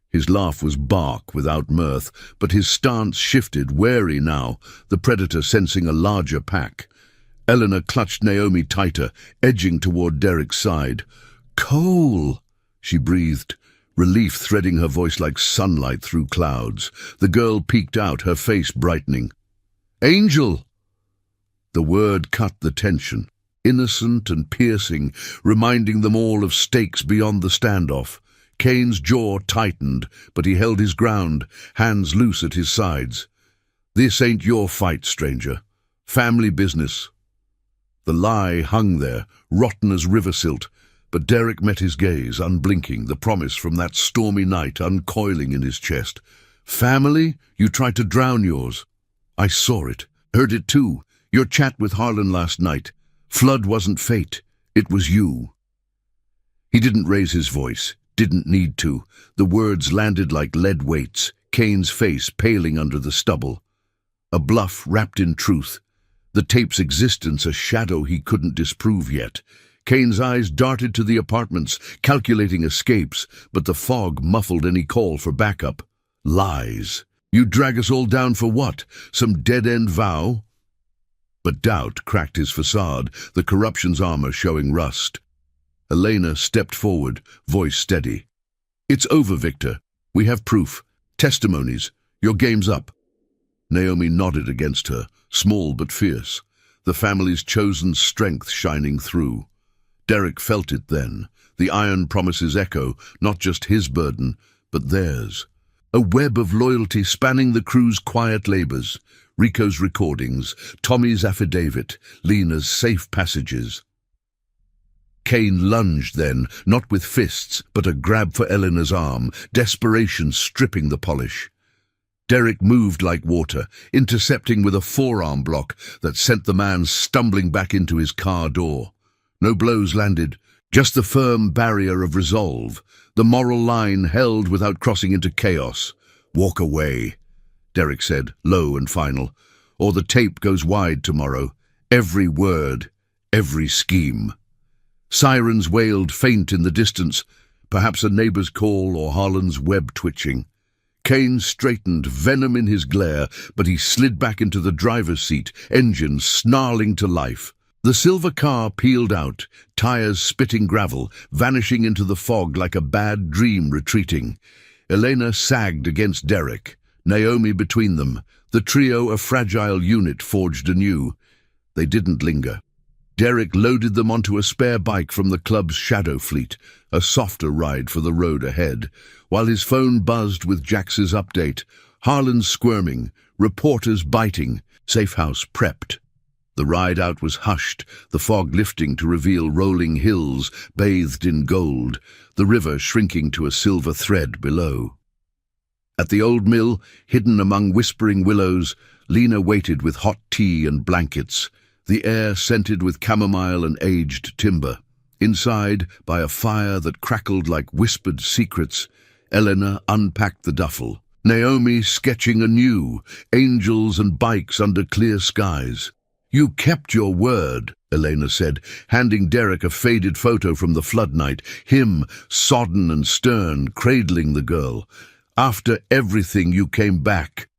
Speaker 1: His laugh was bark without mirth, but his stance shifted, wary now, the predator sensing a larger pack. Eleanor clutched Naomi tighter, edging toward Derek's side. "Cole," she breathed, relief threading her voice like sunlight through clouds. The girl peeked out, her face brightening. "Angel!" The word cut the tension, innocent and piercing, reminding them all of stakes beyond the standoff. Kane's jaw tightened, but he held his ground, hands loose at his sides. "This ain't your fight, stranger. Family business." The lie hung there, rotten as river silt, but Derek met his gaze, unblinking, the promise from that stormy night uncoiling in his chest. "Family? You tried to drown yours." "I saw it, heard it too. Your chat with Harlan last night. Flood wasn't fate, it was you." He didn't raise his voice, didn't need to. The words landed like lead weights, Kane's face paling under the stubble. A bluff wrapped in truth. The tape's existence a shadow he couldn't disprove yet. Kane's eyes darted to the apartments, calculating escapes, but the fog muffled any call for backup. Lies. "You drag us all down for what? Some dead-end vow?" But doubt cracked his facade, the corruption's armor showing rust. Elena stepped forward, voice steady. "It's over, Victor. We have proof. Testimonies. Your game's up." Naomi nodded against her, small but fierce, the family's chosen strength shining through. Derek felt it then, the iron promise's echo, not just his burden, but theirs. A web of loyalty spanning the crew's quiet labors, Rico's recordings, Tommy's affidavit, Lena's safe passages. Kane lunged then, not with fists, but a grab for Eleanor's arm, desperation stripping the polish. Derek moved like water, intercepting with a forearm block that sent the man stumbling back into his car door. No blows landed, just the firm barrier of resolve, the moral line held without crossing into chaos. "Walk away," Derek said, low and final, "or the tape goes wide tomorrow. Every word, every scheme." Sirens wailed faint in the distance, perhaps a neighbor's call or Harlan's web twitching. Kane straightened, venom in his glare, but he slid back into the driver's seat, engine snarling to life. The silver car peeled out, tires spitting gravel, vanishing into the fog like a bad dream retreating. Elena sagged against Derek, Naomi between them. The trio, a fragile unit, forged anew. They didn't linger. Derek loaded them onto a spare bike from the club's shadow fleet, a softer ride for the road ahead, while his phone buzzed with Jax's update. Harlan's squirming, reporters biting, safe house prepped. The ride out was hushed, the fog lifting to reveal rolling hills bathed in gold, the river shrinking to a silver thread below. At the old mill, hidden among whispering willows, Lena waited with hot tea and blankets, the air scented with chamomile and aged timber. Inside, by a fire that crackled like whispered secrets, Eleanor unpacked the duffel, Naomi sketching anew, angels and bikes under clear skies. "You kept your word," Elena said, handing Derek a faded photo from the flood night, him, sodden and stern, cradling the girl. "After everything, you came back."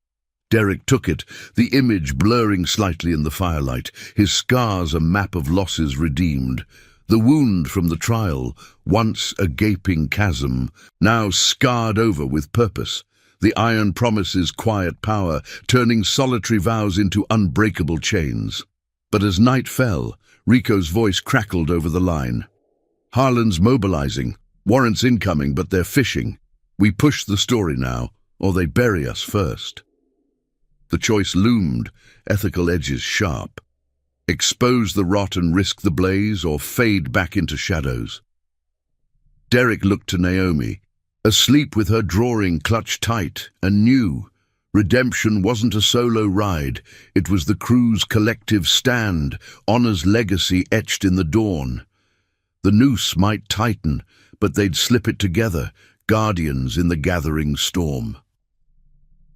Speaker 1: Derek took it, the image blurring slightly in the firelight, his scars a map of losses redeemed. The wound from the trial, once a gaping chasm, now scarred over with purpose. The iron promises quiet power, turning solitary vows into unbreakable chains. But as night fell, Rico's voice crackled over the line. "Harlan's mobilizing. Warrants incoming, but they're fishing. We push the story now, or they bury us first." The choice loomed, ethical edges sharp. Expose the rot and risk the blaze, or fade back into shadows. Derek looked to Naomi, asleep with her drawing clutched tight, and knew redemption wasn't a solo ride, it was the crew's collective stand, honor's legacy etched in the dawn. The noose might tighten, but they'd slip it together, guardians in the gathering storm.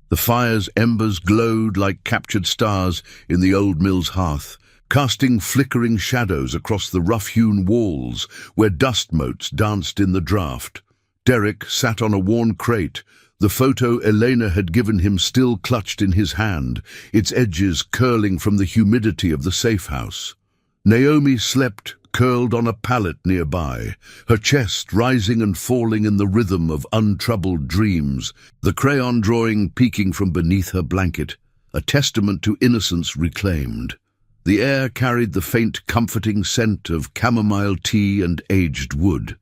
Speaker 1: The fire's embers glowed like captured stars in the old mill's hearth, casting flickering shadows across the rough-hewn walls where dust motes danced in the draught. Derek sat on a worn crate, the photo Elena had given him still clutched in his hand, its edges curling from the humidity of the safe house. Naomi slept, curled on a pallet nearby, her chest rising and falling in the rhythm of untroubled dreams, the crayon drawing peeking from beneath her blanket, a testament to innocence reclaimed. The air carried the faint, comforting scent of chamomile tea and aged wood,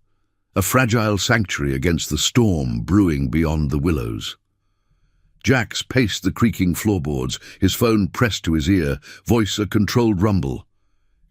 Speaker 1: a fragile sanctuary against the storm brewing beyond the willows. Jax paced the creaking floorboards, his phone pressed to his ear, voice a controlled rumble.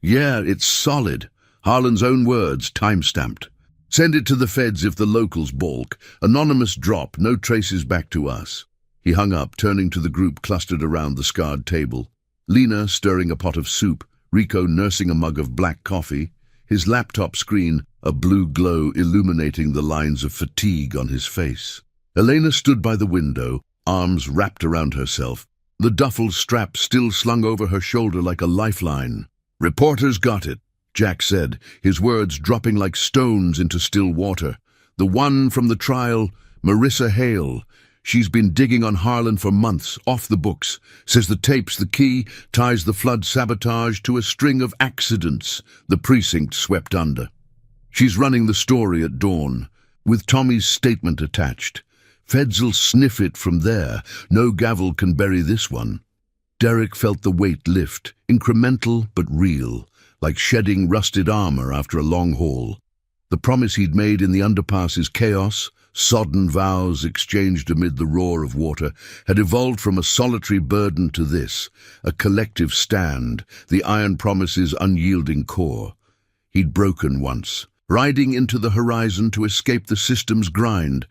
Speaker 1: "Yeah, it's solid. Harlan's own words, time-stamped. Send it to the feds if the locals balk. Anonymous drop, no traces back to us." He hung up, turning to the group clustered around the scarred table. Lena stirring a pot of soup, Rico nursing a mug of black coffee, his laptop screen a blue glow illuminating the lines of fatigue on his face. Elena stood by the window, arms wrapped around herself, the duffel strap still slung over her shoulder like a lifeline. "Reporters got it," Jack said, his words dropping like stones into still water. "The one from the trial, Marissa Hale. She's been digging on Harlan for months, off the books. Says the tape's the key, ties the flood sabotage to a string of accidents the precinct swept under. She's running the story at dawn, with Tommy's statement attached. Feds'll sniff it from there. No gavel can bury this one." Derek felt the weight lift, incremental but real, like shedding rusted armor after a long haul. The promise he'd made in the underpass's chaos, sodden vows exchanged amid the roar of water, had evolved from a solitary burden to this, a collective stand, the iron promise's unyielding core. He'd broken once, riding into the horizon to escape the system's grind,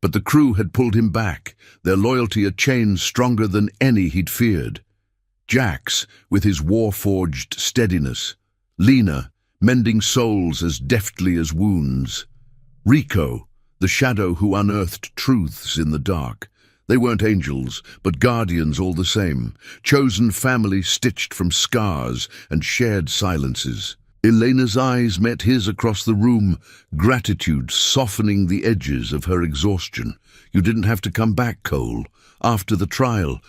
Speaker 1: but the crew had pulled him back, their loyalty a chain stronger than any he'd feared. Jax, with his war-forged steadiness. Lena, mending souls as deftly as wounds. Rico, the shadow who unearthed truths in the dark. They weren't angels, but guardians all the same, chosen family stitched from scars and shared silences. Elena's eyes met his across the room, gratitude softening the edges of her exhaustion. "You didn't have to come back, Cole. After the trial,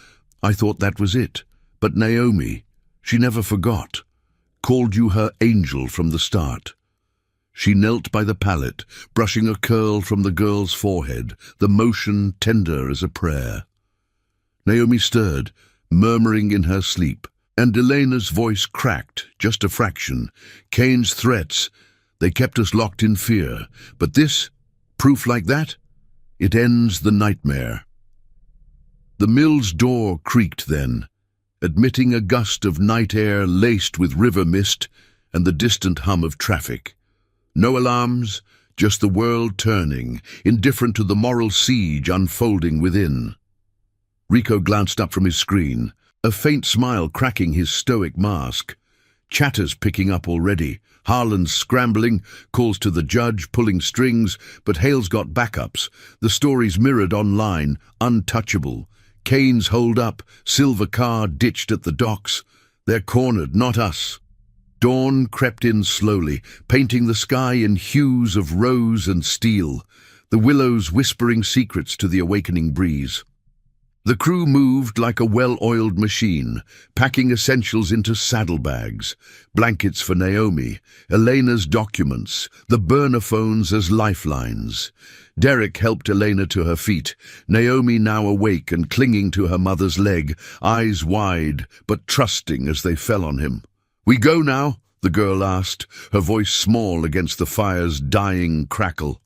Speaker 1: I thought that was it. But Naomi, she never forgot." called you her angel from the start. She knelt by the pallet, brushing a curl from the girl's forehead, the motion tender as a prayer. Naomi stirred, murmuring in her sleep, and Elena's voice cracked, just a fraction. Cain's threats, they kept us locked in fear, but this, proof like that, it ends the nightmare. The mill's door creaked then, admitting a gust of night air laced with river mist and the distant hum of traffic. No alarms, just the world turning, indifferent to the moral siege unfolding within. Rico glanced up from his screen, a faint smile cracking his stoic mask. Chatter's picking up already. Harlan's scrambling, calls to the judge, pulling strings, but Hale's got backups. The story's mirrored online, untouchable. Cain's holed up, silver car ditched at the docks. They're cornered, not us. Dawn crept in slowly, painting the sky in hues of rose and steel, the willows whispering secrets to the awakening breeze. The crew moved like a well-oiled machine, packing essentials into saddlebags, blankets for Naomi, Elena's documents, the burner phones as lifelines. Derek helped Elena to her feet, Naomi now awake and clinging to her mother's leg, eyes wide but trusting as they fell on him. "We go now?" the girl asked, her voice small against the fire's dying crackle.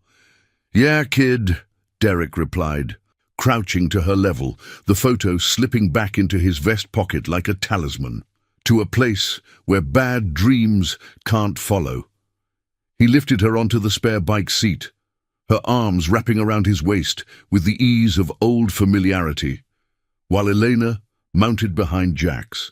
Speaker 1: "Yeah, kid," Derek replied, crouching to her level, the photo slipping back into his vest pocket like a talisman, to a place where bad dreams can't follow. He lifted her onto the spare bike seat, her arms wrapping around his waist with the ease of old familiarity, while Elena mounted behind Jax.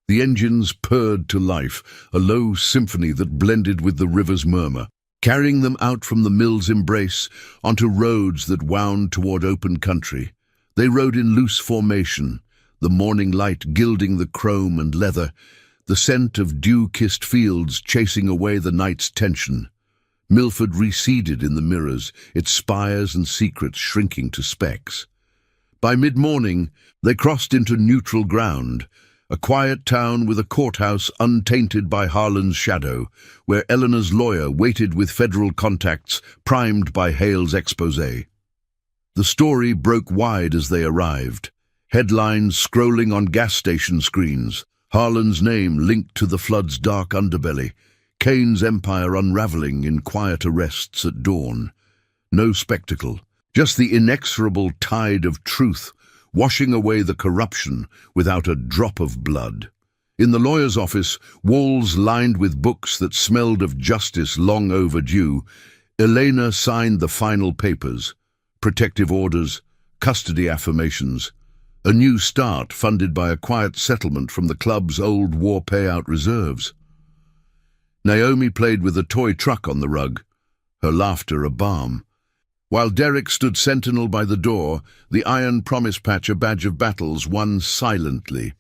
Speaker 1: The engines purred to life, a low symphony that blended with the river's murmur, carrying them out from the mill's embrace onto roads that wound toward open country. They rode in loose formation, the morning light gilding the chrome and leather, the scent of dew-kissed fields chasing away the night's tension. Milford receded in the mirrors, its spires and secrets shrinking to specks. By mid-morning, they crossed into neutral ground, a quiet town with a courthouse untainted by Harlan's shadow, where Eleanor's lawyer waited with federal contacts primed by Hale's exposé. The story broke wide as they arrived, headlines scrolling on gas station screens, Harlan's name linked to the flood's dark underbelly, Cain's empire unraveling in quiet arrests at dawn. No spectacle, just the inexorable tide of truth washing away the corruption without a drop of blood. In the lawyer's office, walls lined with books that smelled of justice long overdue, Elena signed the final papers, protective orders, custody affirmations, a new start funded by a quiet settlement from the club's old war payout reserves. Naomi played with a toy truck on the rug, her laughter a balm. While Derek stood sentinel by the door, the iron promise patch a badge of battles won silently.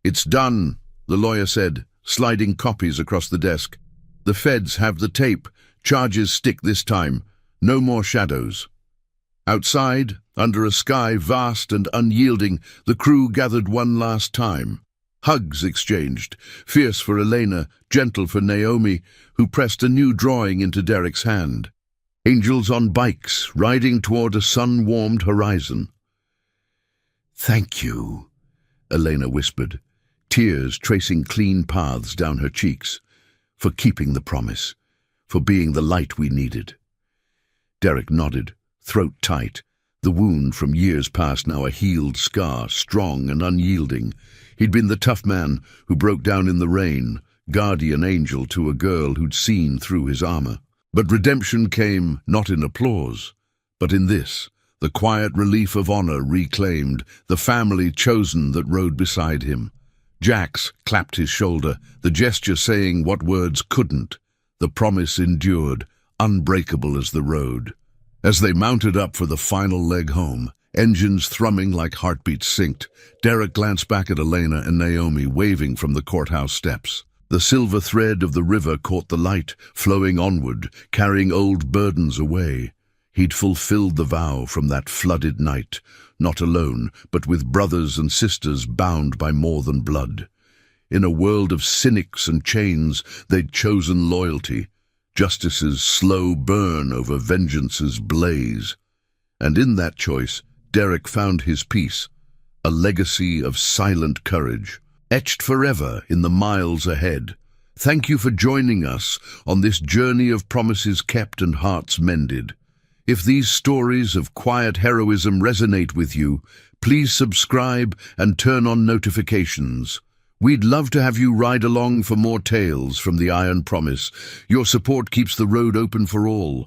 Speaker 1: "It's done," the lawyer said, sliding copies across the desk. "The feds have the tape. Charges stick this time. No more shadows." Outside, under a sky vast and unyielding, the crew gathered one last time. Hugs exchanged, fierce for Elena, gentle for Naomi, who pressed a new drawing into Derek's hand. Angels on bikes, riding toward a sun-warmed horizon. "Thank you," Elena whispered, tears tracing clean paths down her cheeks, "for keeping the promise, for being the light we needed." Derek nodded, throat tight, the wound from years past now a healed scar, strong and unyielding. He'd been the tough man who broke down in the rain, guardian angel to a girl who'd seen through his armor. But redemption came not in applause, but in this, the quiet relief of honor reclaimed, the family chosen that rode beside him. Jax clapped his shoulder, the gesture saying what words couldn't. The promise endured, unbreakable as the road. As they mounted up for the final leg home, engines thrumming like heartbeats synced, Derek glanced back at Elena and Naomi waving from the courthouse steps. The silver thread of the river caught the light, flowing onward, carrying old burdens away. He'd fulfilled the vow from that flooded night, not alone, but with brothers and sisters bound by more than blood. In a world of cynics and chains, they'd chosen loyalty, justice's slow burn over vengeance's blaze. And in that choice, Derek found his peace, a legacy of silent courage, etched forever in the miles ahead. Thank you for joining us on this journey of promises kept and hearts mended. If these stories of quiet heroism resonate with you, please subscribe and turn on notifications. We'd love to have you ride along for more tales from the Iron Promise. Your support keeps the road open for all.